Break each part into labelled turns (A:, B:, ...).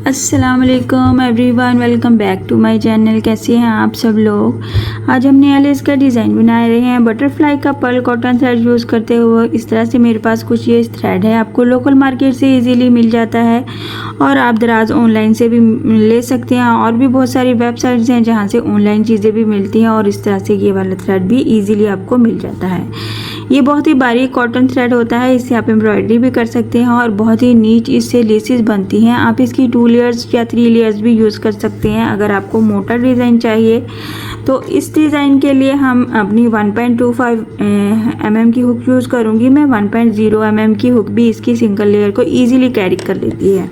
A: अस्सलाम वालेकुम everyone, welcome back to my channel. कैसे हैं आप सब लोग। आज हम नया लेस का डिज़ाइन बना रहे हैं बटरफ्लाई का पर्ल कॉटन थ्रेड यूज़ करते हुए। इस तरह से मेरे पास कुछ ये थ्रेड है, आपको लोकल मार्केट से इजीली मिल जाता है और आप दराज ऑनलाइन से भी ले सकते हैं। और भी बहुत सारी वेबसाइट्स हैं जहाँ से ऑनलाइन चीज़ें भी मिलती हैं और इस तरह से ये वाला थ्रेड भी ईजिली आपको मिल जाता है। ये बहुत ही बारीक कॉटन थ्रेड होता है, इससे आप एम्ब्रॉयडरी भी कर सकते हैं और बहुत ही नीट इससे लेसेस बनती हैं। आप इसकी 2 लेयर्स या 3 लेयर्स भी यूज़ कर सकते हैं। अगर आपको मोटा डिज़ाइन चाहिए तो इस डिज़ाइन के लिए हम अपनी 1.25 mm की हुक यूज़ करूँगी मैं। 1.0 mm की हुक भी इसकी सिंगल लेयर को ईजिली कैरी कर लेती है।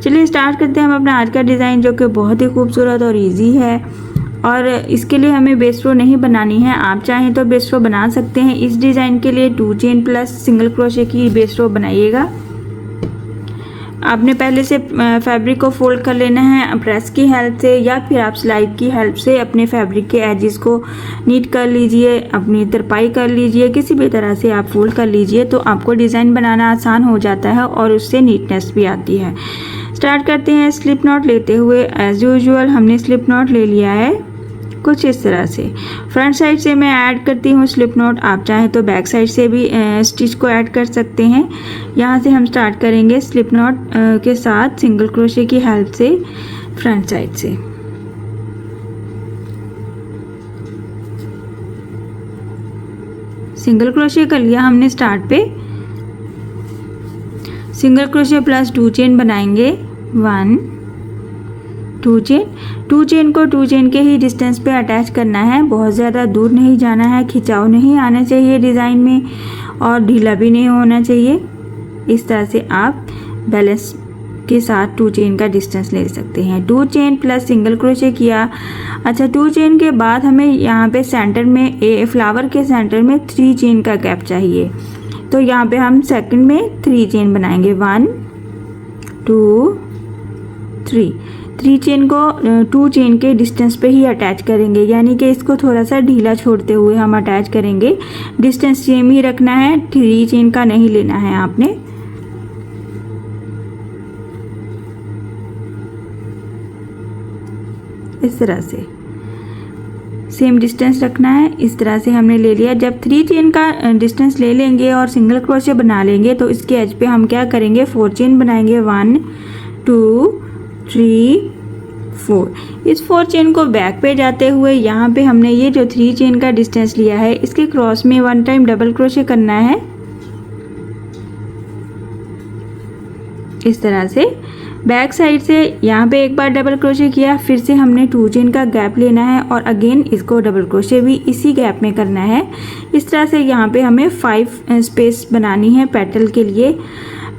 A: चलिए स्टार्ट करते हैं हम अपना आज का डिज़ाइन, जो कि बहुत ही खूबसूरत और ईजी है। और इसके लिए हमें बेस रो नहीं बनानी है, आप चाहें तो बेस रो बना सकते हैं। इस डिज़ाइन के लिए 2 चेन प्लस सिंगल क्रोशे की बेस रो बनाइएगा। आपने पहले से फैब्रिक को फोल्ड कर लेना है प्रेस की हेल्प से, या फिर आप सिलाई की हेल्प से अपने फैब्रिक के एजेस को नीट कर लीजिए, अपनी तरपाई कर लीजिए। किसी भी तरह से आप फोल्ड कर लीजिए तो आपको डिज़ाइन बनाना आसान हो जाता है और उससे नीटनेस भी आती है। स्टार्ट करते हैं स्लिप नॉट लेते हुए। एज़ यूजुअल हमने स्लिप नॉट ले लिया है कुछ इस तरह से। फ्रंट साइड से मैं ऐड करती हूँ स्लिप नॉट, आप चाहें तो बैक साइड से भी स्टिच को ऐड कर सकते हैं। यहाँ से हम स्टार्ट करेंगे स्लिप नॉट के साथ सिंगल क्रोशे की हेल्प से फ्रंट साइड से। सिंगल क्रोशे कर लिया हमने स्टार्ट पे। सिंगल क्रोशे प्लस 2 चेन बनाएंगे। 1 2 चेन, 2 चेन को 2 चेन के ही डिस्टेंस पे अटैच करना है। बहुत ज़्यादा दूर नहीं जाना है, खिंचाव नहीं आना चाहिए डिज़ाइन में और ढीला भी नहीं होना चाहिए। इस तरह से आप बैलेंस के साथ 2 चेन का डिस्टेंस ले सकते हैं। 2 चेन प्लस सिंगल क्रोशे किया। अच्छा, 2 चेन के बाद हमें यहाँ पे सेंटर में फ्लावर के सेंटर में 3 चेन का गैप चाहिए, तो यहाँ पे हम सेकंड में 3 चेन बनाएंगे। 1 2 3 3 चेन को 2 चेन के डिस्टेंस पे ही अटैच करेंगे, यानी कि इसको थोड़ा सा ढीला छोड़ते हुए हम अटैच करेंगे। डिस्टेंस सेम ही रखना है, 3 चेन का नहीं लेना है आपने। इस तरह से सेम डिस्टेंस रखना है। इस तरह से हमने ले लिया। जब 3 चेन का डिस्टेंस ले लेंगे और सिंगल क्रोशे बना लेंगे तो इसके एज पे हम क्या करेंगे, 4 चेन बनाएंगे। 1 2 3 4। इस 4 चेन को बैक पे जाते हुए यहाँ पे हमने ये जो 3 चेन का डिस्टेंस लिया है इसके क्रॉस में 1 टाइम डबल क्रोशे करना है। इस तरह से बैक साइड से यहाँ पे एक बार डबल क्रोशे किया, फिर से हमने 2 चेन का गैप लेना है और अगेन इसको डबल क्रोशे भी इसी गैप में करना है। इस तरह से यहाँ पे हमें 5 स्पेस बनानी है पेटल के लिए।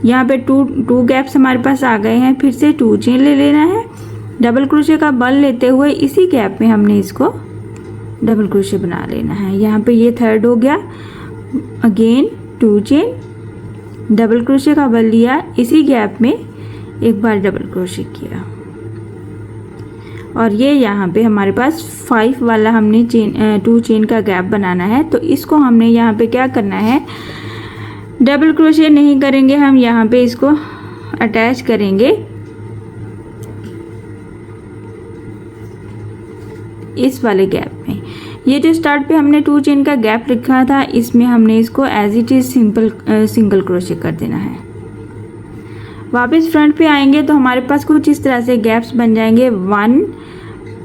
A: यहाँ पे 2 गैप्स हमारे पास आ गए हैं। फिर से 2 चेन ले लेना है, डबल क्रोशे का बल लेते हुए इसी गैप में हमने इसको डबल क्रोशे बना लेना है। यहाँ पे ये थर्ड हो गया। अगेन 2 चेन, डबल क्रोशे का बल लिया, इसी गैप में एक बार डबल क्रोशे किया और ये यहाँ पे हमारे पास 5 वाला हमने 2 चेन का गैप बनाना है। तो इसको हमने यहाँ पे क्या करना है, डबल क्रोशे नहीं करेंगे हम, यहाँ पे इसको अटैच करेंगे इस वाले गैप में। ये जो स्टार्ट पे हमने 2 चेन का गैप रखा था इसमें हमने इसको as it is single crochet कर देना है। वापस फ्रंट पे आएंगे तो हमारे पास कुछ इस तरह से गैप्स बन जाएंगे। 1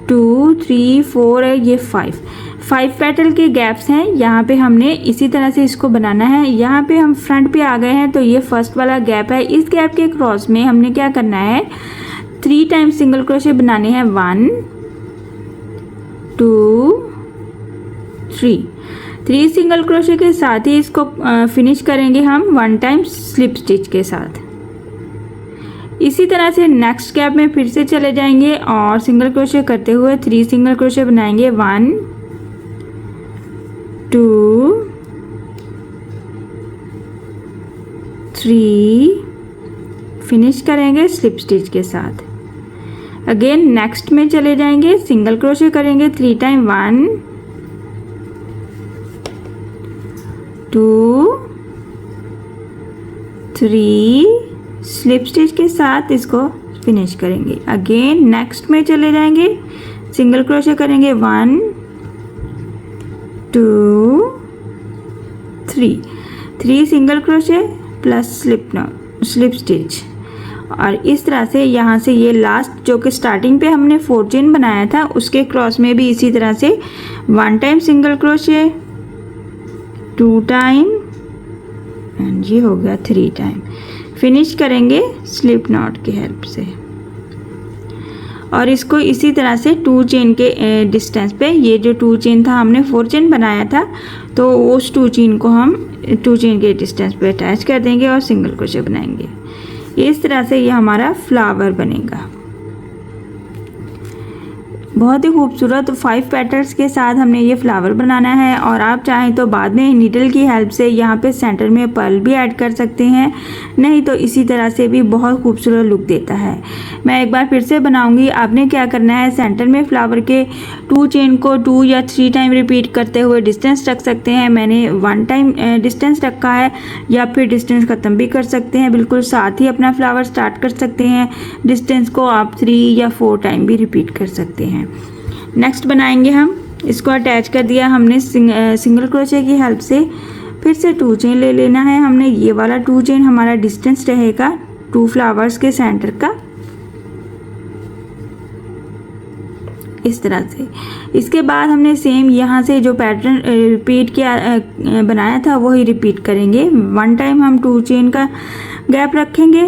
A: 2 3 4 है, ये 5 पेटल के गैप्स हैं। यहाँ पे हमने इसी तरह से इसको बनाना है। यहाँ पे हम फ्रंट पे आ गए हैं तो ये फर्स्ट वाला गैप है। इस गैप के क्रॉस में हमने क्या करना है, 3 टाइम सिंगल क्रोशे बनाने हैं। 1 2 3 सिंगल क्रोशे के साथ ही इसको फिनिश करेंगे हम 1 टाइम स्लिप स्टिच के साथ। इसी तरह से नेक्स्ट गैप में फिर से चले जाएंगे और सिंगल क्रोशे करते हुए 3 सिंगल क्रोशे बनाएंगे। 1 2 3 फिनिश करेंगे स्लिप स्टिच के साथ। अगेन नेक्स्ट में चले जाएंगे, सिंगल क्रोशे करेंगे 3 टाइम। 1 2 3 स्लिप स्टिच के साथ इसको फिनिश करेंगे। अगेन नेक्स्ट में चले जाएंगे, सिंगल क्रोशे करेंगे 1 2 3 single crochet plus slip stitch. और इस तरह से यहाँ से ये लास्ट जो कि स्टार्टिंग पे हमने 4 चेन बनाया था उसके क्रॉस में भी इसी तरह से 1 time single crochet, 2 time and ये हो गया 3 टाइम। फिनिश करेंगे स्लिप नॉट की हेल्प से। और इसको इसी तरह से 2 चेन के डिस्टेंस पे, ये जो 2 चेन था हमने 4 चेन बनाया था तो उस 2 चेन को हम 2 चेन के डिस्टेंस पे अटैच कर देंगे और सिंगल क्रोशे बनाएंगे। इस तरह से ये हमारा फ्लावर बनेगा। बहुत ही खूबसूरत 5 पैटर्न्स के साथ हमने ये फ्लावर बनाना है। और आप चाहें तो बाद में नीडल की हेल्प से यहाँ पे सेंटर में पर्ल भी ऐड कर सकते हैं, नहीं तो इसी तरह से भी बहुत खूबसूरत लुक देता है। मैं एक बार फिर से बनाऊंगी। आपने क्या करना है, सेंटर में फ्लावर के 2 चेन को 2 या 3 टाइम रिपीट करते हुए डिस्टेंस रख सकते हैं। मैंने 1 टाइम डिस्टेंस रखा है, या फिर डिस्टेंस ख़त्म भी कर सकते हैं, बिल्कुल साथ ही अपना फ्लावर स्टार्ट कर सकते हैं। डिस्टेंस को आप 3 या 4 टाइम भी रिपीट कर सकते हैं। नेक्स्ट बनाएंगे हम, इसको अटैच कर दिया हमने सिंगल क्रोशे की हेल्प से। फिर से 2 चेन ले लेना है हमने। ये वाला 2 चेन हमारा डिस्टेंस रहेगा 2 फ्लावर्स के सेंटर का, इस तरह से। इसके बाद हमने सेम यहाँ से जो पैटर्न रिपीट किया बनाया था वही रिपीट करेंगे। 1 टाइम हम 2 चेन का गैप रखेंगे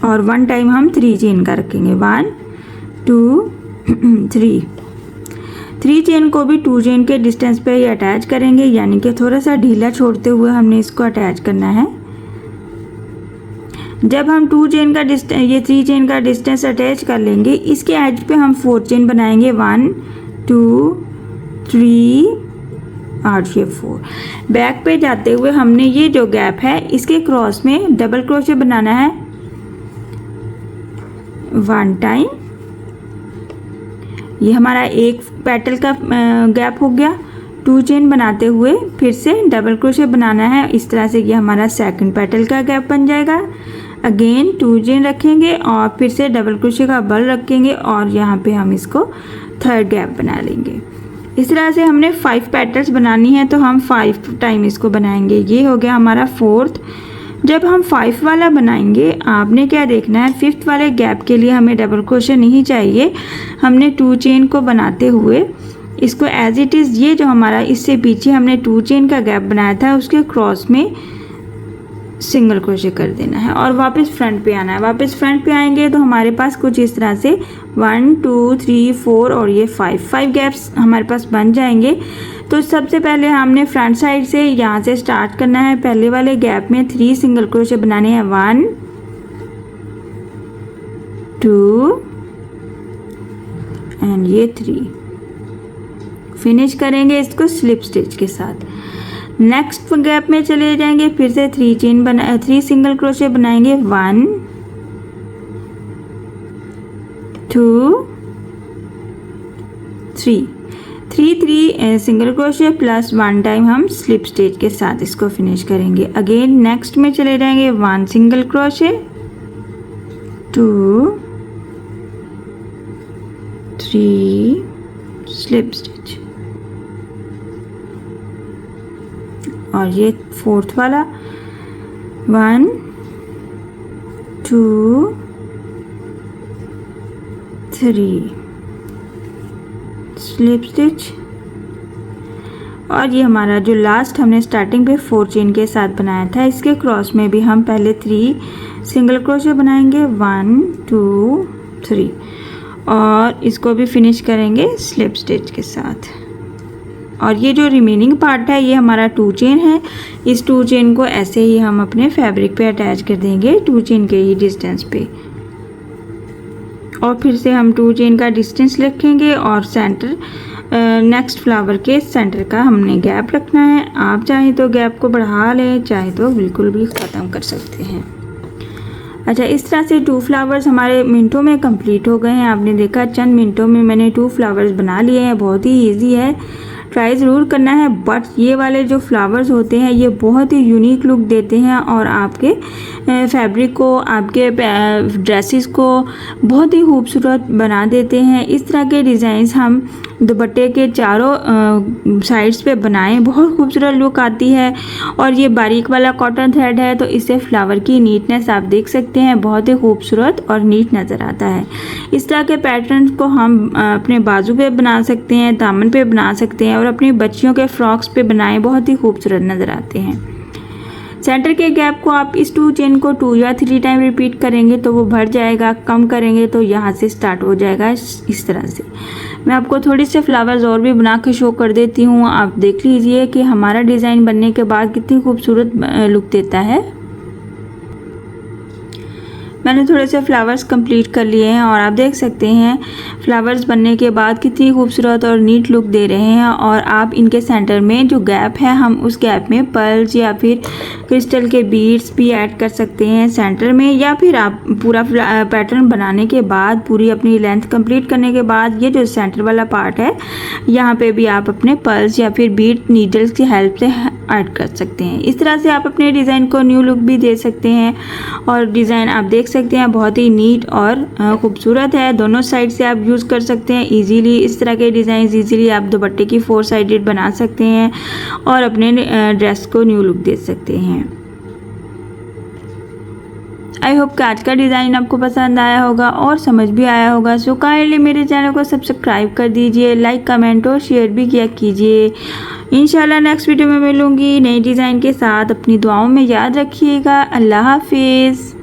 A: और 1 टाइम हम 3 चेन का रखेंगे। 1 2 3 चेन को भी 2 चेन के डिस्टेंस पे ही अटैच करेंगे, यानी कि थोड़ा सा ढीला छोड़ते हुए हमने इसको अटैच करना है। जब हम 2 चेन का ये 3 चेन का डिस्टेंस अटैच कर लेंगे, इसके एज पे हम 4 चेन बनाएंगे। 1 2 3 और ये 4। बैक पे जाते हुए हमने ये जो गैप है इसके क्रॉस में डबल क्रोशे बनाना है 1 टाइम। ये हमारा एक पेटल का गैप हो गया। 2 चेन बनाते हुए फिर से डबल क्रोशे बनाना है, इस तरह से ये हमारा सेकंड पेटल का गैप बन जाएगा। अगेन 2 चेन रखेंगे और फिर से डबल क्रोशे का बल रखेंगे और यहाँ पे हम इसको थर्ड गैप बना लेंगे। इस तरह से हमने 5 पैटर्न्स बनानी है तो हम 5 टाइम इसको बनाएंगे। ये हो गया हमारा 4th। जब हम 5 वाला बनाएंगे, आपने क्या देखना है, 5th वाले गैप के लिए हमें डबल क्रोशे नहीं चाहिए। हमने 2 चेन को बनाते हुए इसको एज इट इज़, ये जो हमारा इससे पीछे हमने 2 चेन का गैप बनाया था उसके क्रॉस में सिंगल क्रोशे कर देना है और वापस फ्रंट पे आना है। वापस फ्रंट पे आएंगे तो हमारे पास कुछ इस तरह से 1 2 3 4 और ये 5 गैप्स हमारे पास बन जाएंगे। तो सबसे पहले हमने फ्रंट साइड से यहाँ से स्टार्ट करना है। पहले वाले गैप में 3 सिंगल क्रोशे बनाने हैं। 1 2 एंड ये 3। फिनिश करेंगे इसको स्लिप स्टिच के साथ। नेक्स्ट गैप में चले जाएंगे, फिर से 3 सिंगल क्रोशे बनाएंगे। 1 2 3 सिंगल क्रोशे प्लस 1 टाइम हम स्लिप स्टिच के साथ इसको फिनिश करेंगे। अगेन नेक्स्ट में चले जाएंगे, 1 सिंगल क्रोशे, 2 3 स्लिप स्टिच और ये 4th वाला 1 2 3 स्लिप स्टिच। और ये हमारा जो लास्ट हमने स्टार्टिंग पे 4 चेन के साथ बनाया था, इसके क्रॉस में भी हम पहले 3 सिंगल क्रोशे बनाएंगे। 1 2 3 और इसको भी फिनिश करेंगे स्लिप स्टिच के साथ। और ये जो रिमेनिंग पार्ट है ये हमारा 2 चेन है। इस 2 चेन को ऐसे ही हम अपने फैब्रिक पे अटैच कर देंगे 2 चेन के ही डिस्टेंस पे। और फिर से हम 2 चेन का डिस्टेंस रखेंगे और सेंटर नेक्स्ट फ्लावर के सेंटर का हमने गैप रखना है। आप चाहे तो गैप को बढ़ा लें, चाहे तो बिल्कुल भी ख़त्म कर सकते हैं। अच्छा, इस तरह से 2 फ्लावर्स हमारे मिनटों में कंप्लीट हो गए हैं। आपने देखा चंद मिनटों में मैंने 2 फ्लावर्स बना लिए हैं। बहुत ही ईजी है, ट्राई ज़रूर करना है। बट ये वाले जो फ्लावर्स होते हैं ये बहुत ही यूनिक लुक देते हैं और आपके फैब्रिक को, आपके ड्रेसेस को बहुत ही खूबसूरत बना देते हैं। इस तरह के डिज़ाइंस हम दुपट्टे के चारों साइड्स पे बनाएं, बहुत खूबसूरत लुक आती है। और ये बारीक वाला कॉटन थ्रेड है तो इससे फ्लावर की नीटनेस आप देख सकते हैं, बहुत ही खूबसूरत और नीट नज़र आता है। इस तरह के पैटर्न को हम अपने बाजू पे बना सकते हैं, दामन पे बना सकते हैं और अपनी बच्चियों के फ्रॉक्स पे बनाएं, बहुत ही खूबसूरत नज़र आते हैं। सेंटर के गैप को आप इस 2 चेन को 2 या 3 टाइम रिपीट करेंगे तो वो भर जाएगा, कम करेंगे तो यहाँ से स्टार्ट हो जाएगा इस तरह से। मैं आपको थोड़ी से फ्लावर्स और भी बना के शो कर देती हूँ। आप देख लीजिए कि हमारा डिज़ाइन बनने के बाद कितनी खूबसूरत लुक देता है। मैंने थोड़े से फ्लावर्स कंप्लीट कर लिए हैं और आप देख सकते हैं फ्लावर्स बनने के बाद कितनी खूबसूरत और नीट लुक दे रहे हैं। और आप इनके सेंटर में जो गैप है हम उस गैप में पर्ल्स या फिर क्रिस्टल के बीड्स भी ऐड कर सकते हैं सेंटर में, या फिर आप पूरा पैटर्न बनाने के बाद, पूरी अपनी लेंथ कंप्लीट करने के बाद ये जो सेंटर वाला पार्ट है यहाँ पे भी आप अपने पर्ल्स या फिर बीड नीडल्स की हेल्प से ऐड कर सकते हैं। इस तरह से आप अपने डिज़ाइन को न्यू लुक भी दे सकते हैं। और डिज़ाइन आप देख सकते हैं बहुत ही नीट और खूबसूरत है, दोनों साइड से आप यूज़ कर सकते हैं इजीली। इस तरह के डिज़ाइन इजीली आप दुपट्टे की 4 साइडेड बना सकते हैं और अपने ड्रेस को न्यू लुक दे सकते हैं। आई होप कि आज का डिज़ाइन आपको पसंद आया होगा और समझ भी आया होगा। सो काइंडली मेरे चैनल को सब्सक्राइब कर दीजिए, लाइक, कमेंट और शेयर भी किया कीजिए। इंशाल्लाह नेक्स्ट वीडियो में मिलूँगी नई डिज़ाइन के साथ। अपनी दुआओं में याद रखिएगा। अल्लाह हाफिज़।